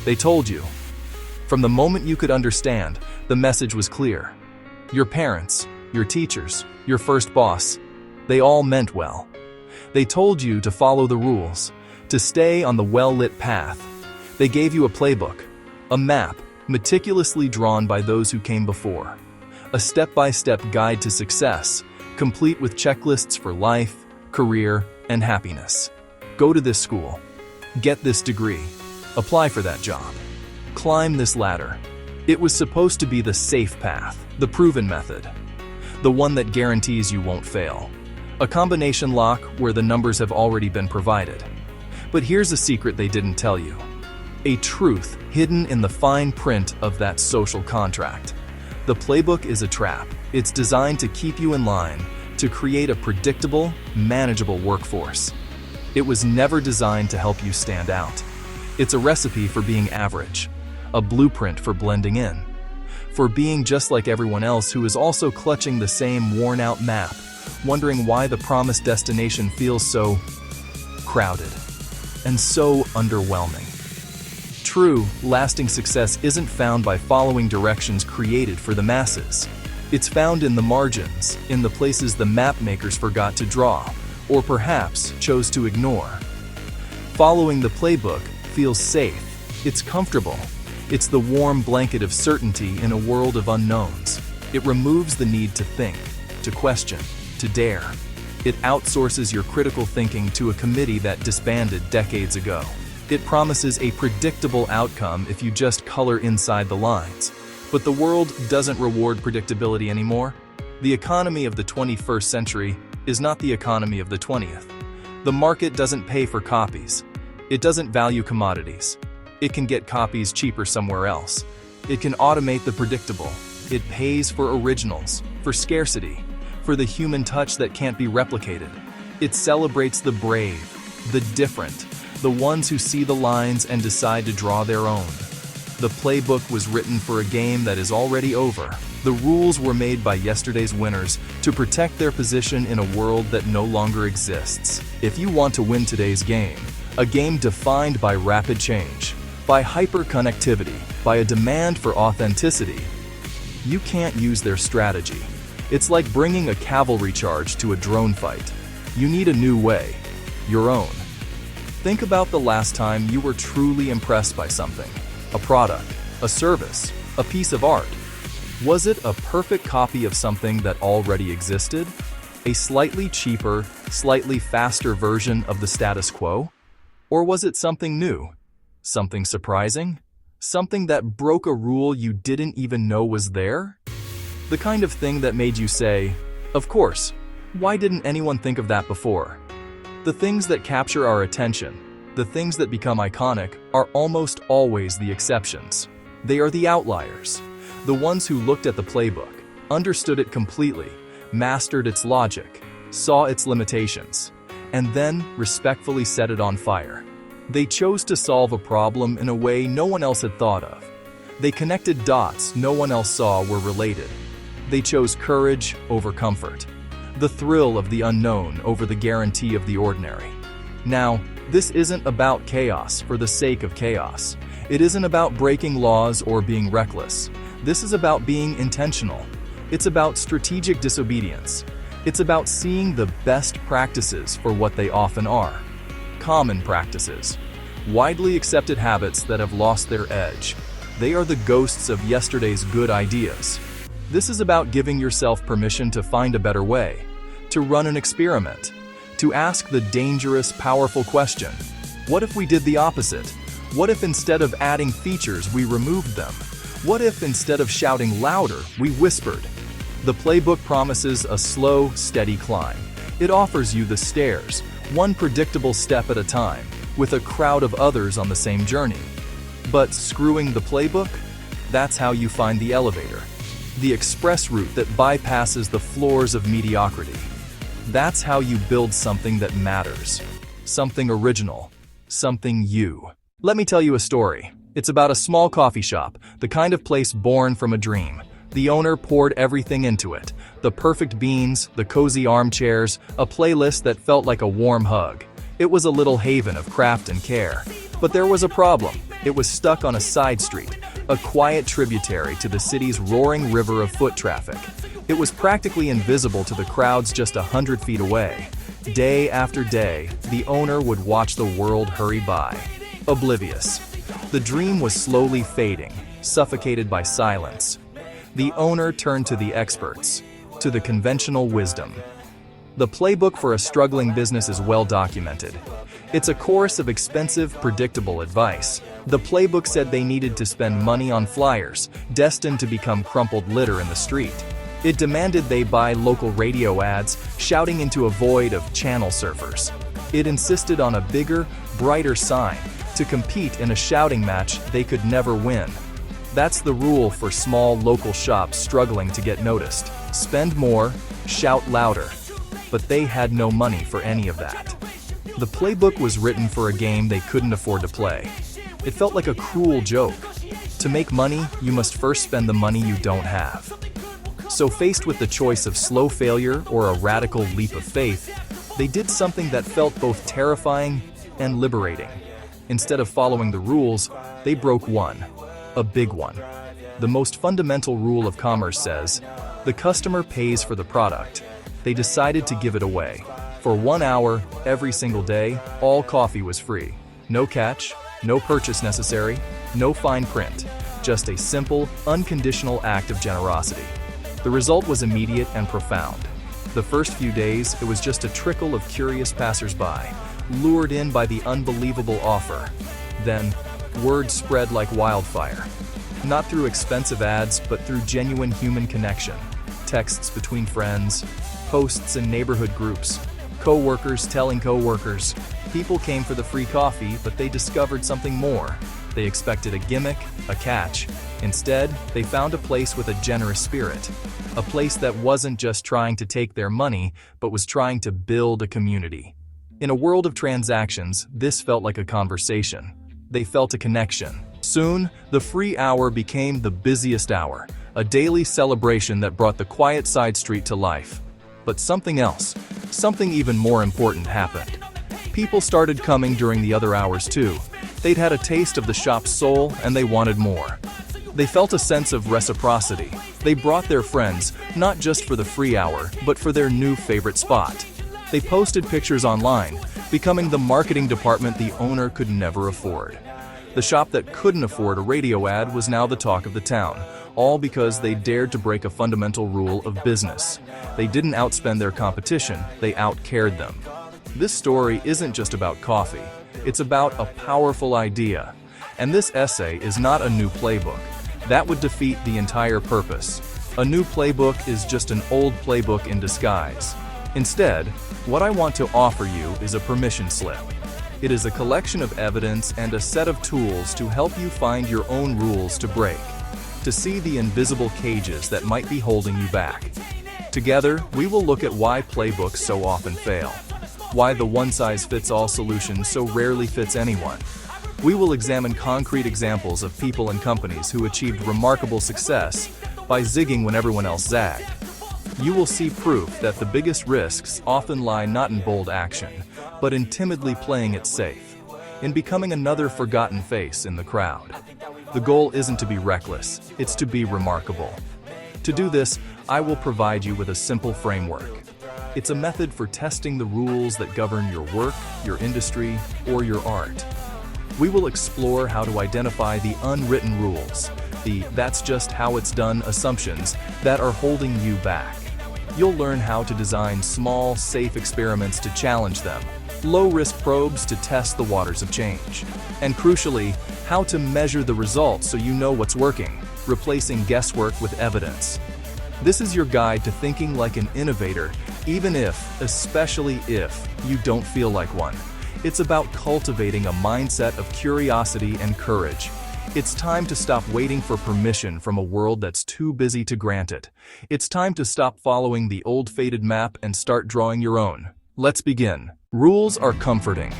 They told you. From the moment you could understand, the message was clear. Your parents, your teachers, your first boss, they all meant well. They told you to follow the rules, to stay on the well-lit path. They gave you a playbook, a map meticulously drawn by those who came before, a step-by-step guide to success, complete with checklists for life, career, and happiness. Go to this school, get this degree, apply for that job, climb this ladder. It was supposed to be the safe path, the proven method, the one that guarantees you won't fail. A combination lock where the numbers have already been provided. But here's a secret they didn't tell you. A truth hidden in the fine print of that social contract. The playbook is a trap. It's designed to keep you in line, to create a predictable, manageable workforce. It was never designed to help you stand out. It's a recipe for being average, a blueprint for blending in, for being just like everyone else who is also clutching the same worn-out map, wondering why the promised destination feels so crowded and so underwhelming. True, lasting success isn't found by following directions created for the masses. It's found in the margins, in the places the map makers forgot to draw, or perhaps chose to ignore. Following the playbook feels safe. It's comfortable. It's the warm blanket of certainty in a world of unknowns. It removes the need to think, to question, to dare. It outsources your critical thinking to a committee that disbanded decades ago. It promises a predictable outcome if you just color inside the lines. But the world doesn't reward predictability anymore. The economy of the 21st century is not the economy of the 20th. The market doesn't pay for copies. It doesn't value commodities. It can get copies cheaper somewhere else. It can automate the predictable. It pays for originals, for scarcity, for the human touch that can't be replicated. It celebrates the brave, the different, the ones who see the lines and decide to draw their own. The playbook was written for a game that is already over. The rules were made by yesterday's winners to protect their position in a world that no longer exists. If you want to win today's game, a game defined by rapid change, by hyper-connectivity, by a demand for authenticity, you can't use their strategy. It's like bringing a cavalry charge to a drone fight. You need a new way, your own. Think about the last time you were truly impressed by something. A product, a service, a piece of art. Was it a perfect copy of something that already existed? A slightly cheaper, slightly faster version of the status quo? Or was it something new? Something surprising? Something that broke a rule you didn't even know was there? The kind of thing that made you say, "Of course, why didn't anyone think of that before?" The things that capture our attention, the things that become iconic, are almost always the exceptions. They are the outliers, the ones who looked at the playbook, understood it completely, mastered its logic, saw its limitations, and then respectfully set it on fire. They chose to solve a problem in a way no one else had thought of. They connected dots no one else saw were related. They chose courage over comfort, the thrill of the unknown over the guarantee of the ordinary. Now, this isn't about chaos for the sake of chaos. It isn't about breaking laws or being reckless. This is about being intentional. It's about strategic disobedience. It's about seeing the best practices for what they often are. Common practices. Widely accepted habits that have lost their edge. They are the ghosts of yesterday's good ideas. This is about giving yourself permission to find a better way, to run an experiment, to ask the dangerous, powerful question, what if we did the opposite? What if instead of adding features, we removed them? What if instead of shouting louder, we whispered? The playbook promises a slow, steady climb. It offers you the stairs, one predictable step at a time, with a crowd of others on the same journey. But screwing the playbook? That's how you find the elevator. The express route that bypasses the floors of mediocrity. That's how you build something that matters. Something original. Something you. Let me tell you a story. It's about a small coffee shop, the kind of place born from a dream. The owner poured everything into it. The perfect beans, the cozy armchairs, a playlist that felt like a warm hug. It was a little haven of craft and care. But there was a problem. It was stuck on a side street, a quiet tributary to the city's roaring river of foot traffic. It was practically invisible to the crowds just 100 feet away. Day after day, the owner would watch the world hurry by, oblivious. The dream was slowly fading, suffocated by silence. The owner turned to the experts, to the conventional wisdom. The playbook for a struggling business is well documented. It's a course of expensive, predictable advice. The playbook said they needed to spend money on flyers, destined to become crumpled litter in the street. It demanded they buy local radio ads, shouting into a void of channel surfers. It insisted on a bigger, brighter sign, to compete in a shouting match they could never win. That's the rule for small local shops struggling to get noticed. Spend more, shout louder. But they had no money for any of that. The playbook was written for a game they couldn't afford to play. It felt like a cruel joke. To make money, you must first spend the money you don't have. So faced with the choice of slow failure or a radical leap of faith, they did something that felt both terrifying and liberating. Instead of following the rules, they broke one. A big one. The most fundamental rule of commerce says, the customer pays for the product. They decided to give it away. For 1 hour, every single day, all coffee was free. No catch, no purchase necessary, no fine print. Just a simple, unconditional act of generosity. The result was immediate and profound. The first few days, it was just a trickle of curious passers-by, lured in by the unbelievable offer. Then, word spread like wildfire. Not through expensive ads, but through genuine human connection. Texts between friends, posts in neighborhood groups, co-workers telling co-workers. People came for the free coffee, but they discovered something more. They expected a gimmick, a catch. Instead, they found a place with a generous spirit. A place that wasn't just trying to take their money, but was trying to build a community. In a world of transactions, this felt like a conversation. They felt a connection. Soon, the free hour became the busiest hour, a daily celebration that brought the quiet side street to life. But something else, something even more important happened. People started coming during the other hours too. They'd had a taste of the shop's soul and they wanted more. They felt a sense of reciprocity. They brought their friends, not just for the free hour, but for their new favorite spot. They posted pictures online, becoming the marketing department the owner could never afford. The shop that couldn't afford a radio ad was now the talk of the town, all because they dared to break a fundamental rule of business. They didn't outspend their competition, they outcared them. This story isn't just about coffee, it's about a powerful idea. And this essay is not a new playbook. That would defeat the entire purpose. A new playbook is just an old playbook in disguise. Instead, what I want to offer you is a permission slip. It is a collection of evidence and a set of tools to help you find your own rules to break, to see the invisible cages that might be holding you back. Together, we will look at why playbooks so often fail, why the one-size-fits-all solution so rarely fits anyone. We will examine concrete examples of people and companies who achieved remarkable success by zigging when everyone else zagged. You will see proof that the biggest risks often lie not in bold action, but in timidly playing it safe, in becoming another forgotten face in the crowd. The goal isn't to be reckless, it's to be remarkable. To do this, I will provide you with a simple framework. It's a method for testing the rules that govern your work, your industry, or your art. We will explore how to identify the unwritten rules, the "that's just how it's done" assumptions that are holding you back. You'll learn how to design small, safe experiments to challenge them, low-risk probes to test the waters of change, and crucially, how to measure the results so you know what's working, replacing guesswork with evidence. This is your guide to thinking like an innovator, even if, especially if, you don't feel like one. It's about cultivating a mindset of curiosity and courage. It's time to stop waiting for permission from a world that's too busy to grant it. It's time to stop following the old faded map and start drawing your own. Let's begin. Rules are comforting.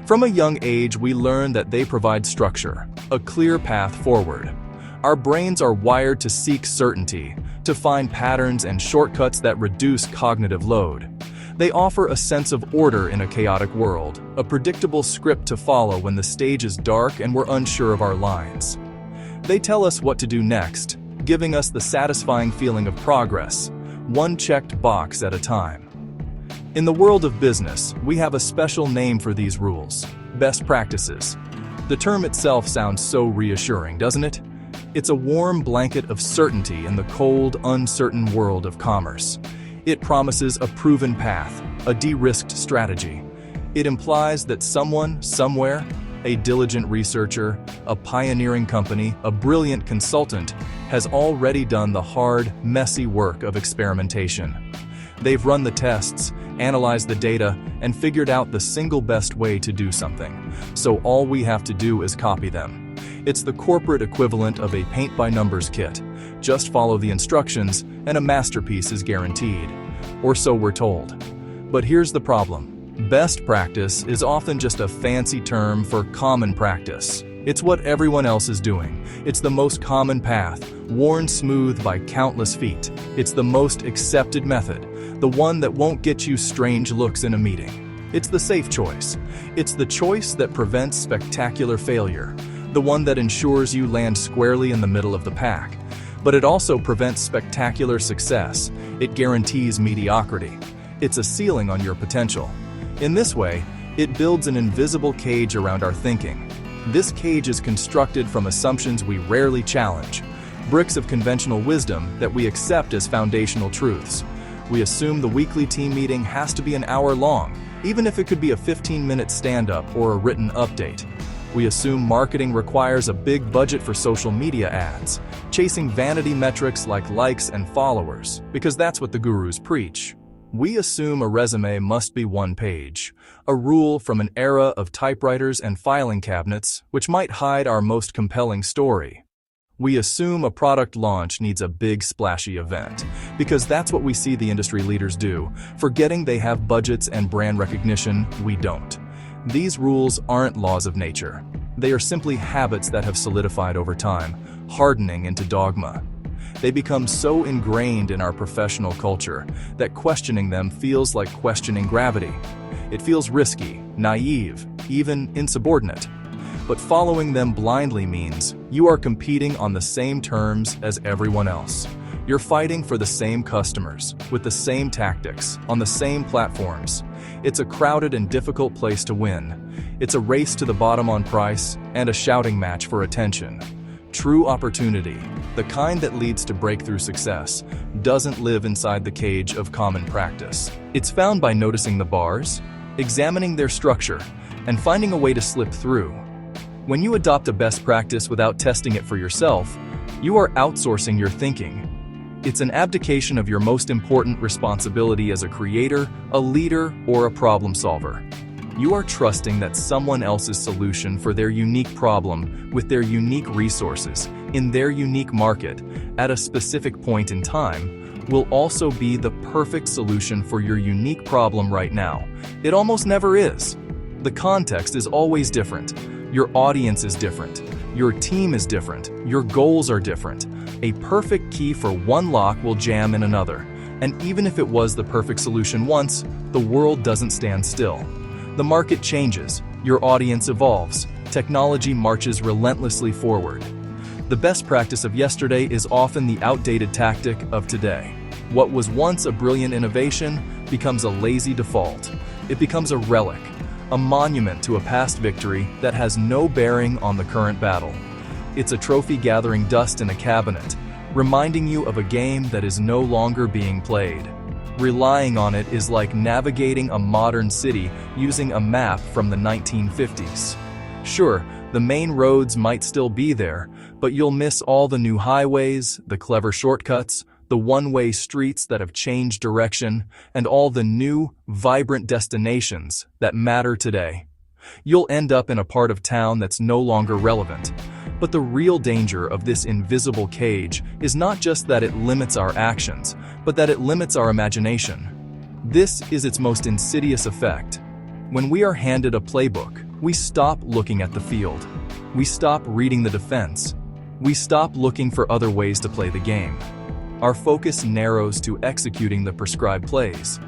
From a young age, we learn that they provide structure, a clear path forward. Our brains are wired to seek certainty, to find patterns and shortcuts that reduce cognitive load. They offer a sense of order in a chaotic world, a predictable script to follow when the stage is dark and we're unsure of our lines. They tell us what to do next, giving us the satisfying feeling of progress, one checked box at a time. In the world of business, we have a special name for these rules: best practices. The term itself sounds so reassuring, doesn't it? It's a warm blanket of certainty in the cold, uncertain world of commerce. It promises a proven path, a de-risked strategy. It implies that someone, somewhere, a diligent researcher, a pioneering company, a brilliant consultant, has already done the hard, messy work of experimentation. They've run the tests, analyzed the data, and figured out the single best way to do something. So all we have to do is copy them. It's the corporate equivalent of a paint-by-numbers kit. Just follow the instructions, and a masterpiece is guaranteed. Or so we're told. But here's the problem. Best practice is often just a fancy term for common practice. It's what everyone else is doing. It's the most common path, worn smooth by countless feet. It's the most accepted method, the one that won't get you strange looks in a meeting. It's the safe choice. It's the choice that prevents spectacular failure, the one that ensures you land squarely in the middle of the pack. But it also prevents spectacular success. It guarantees mediocrity. It's a ceiling on your potential. In this way, it builds an invisible cage around our thinking. This cage is constructed from assumptions we rarely challenge, bricks of conventional wisdom that we accept as foundational truths. We assume the weekly team meeting has to be an hour long, even if it could be a 15-minute stand-up or a written update. We assume marketing requires a big budget for social media ads, chasing vanity metrics like likes and followers, because that's what the gurus preach. We assume a resume must be one page, a rule from an era of typewriters and filing cabinets, which might hide our most compelling story. We assume a product launch needs a big splashy event, because that's what we see the industry leaders do, forgetting they have budgets and brand recognition we don't. These rules aren't laws of nature. They are simply habits that have solidified over time, hardening into dogma. They become so ingrained in our professional culture that questioning them feels like questioning gravity. It feels risky, naive, even insubordinate. But following them blindly means you are competing on the same terms as everyone else. You're fighting for the same customers, with the same tactics, on the same platforms. It's a crowded and difficult place to win. It's a race to the bottom on price and a shouting match for attention. True opportunity, the kind that leads to breakthrough success, doesn't live inside the cage of common practice. It's found by noticing the bars, examining their structure, and finding a way to slip through. When you adopt a best practice without testing it for yourself, you are outsourcing your thinking. It's an abdication of your most important responsibility as a creator, a leader, or a problem solver. You are trusting that someone else's solution for their unique problem, with their unique resources, in their unique market, at a specific point in time, will also be the perfect solution for your unique problem right now. It almost never is. The context is always different. Your audience is different. Your team is different. Your goals are different. A perfect key for one lock will jam in another. And even if it was the perfect solution once, the world doesn't stand still. The market changes, your audience evolves, technology marches relentlessly forward. The best practice of yesterday is often the outdated tactic of today. What was once a brilliant innovation becomes a lazy default. It becomes a relic, a monument to a past victory that has no bearing on the current battle. It's a trophy gathering dust in a cabinet, reminding you of a game that is no longer being played. Relying on it is like navigating a modern city using a map from the 1950s. Sure, the main roads might still be there, but you'll miss all the new highways, the clever shortcuts, the one-way streets that have changed direction, and all the new, vibrant destinations that matter today. You'll end up in a part of town that's no longer relevant. But the real danger of this invisible cage is not just that it limits our actions, but that it limits our imagination. This is its most insidious effect. When we are handed a playbook, we stop looking at the field. We stop reading the defense. We stop looking for other ways to play the game. Our focus narrows to executing the prescribed plays.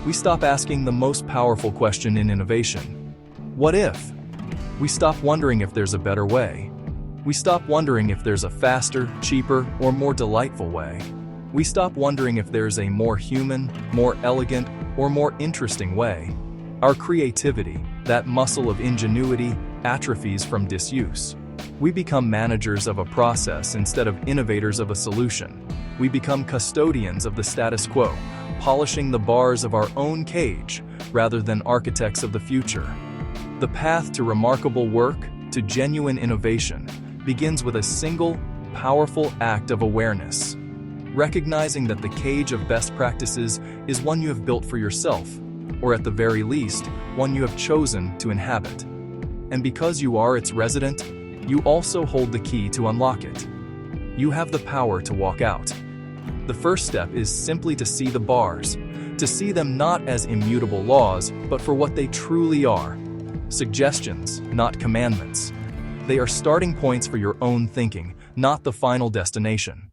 We stop asking the most powerful question in innovation. What if? We stop wondering if there's a better way. We stop wondering if there's a faster, cheaper, or more delightful way. We stop wondering if there's a more human, more elegant, or more interesting way. Our creativity, that muscle of ingenuity, atrophies from disuse. We become managers of a process instead of innovators of a solution. We become custodians of the status quo, polishing the bars of our own cage rather than architects of the future. The path to remarkable work, to genuine innovation, begins with a single, powerful act of awareness. Recognizing that the cage of best practices is one you have built for yourself, or at the very least, one you have chosen to inhabit. And because you are its resident, you also hold the key to unlock it. You have the power to walk out. The first step is simply to see the bars, to see them not as immutable laws, but for what they truly are. Suggestions, not commandments. They are starting points for your own thinking, not the final destination.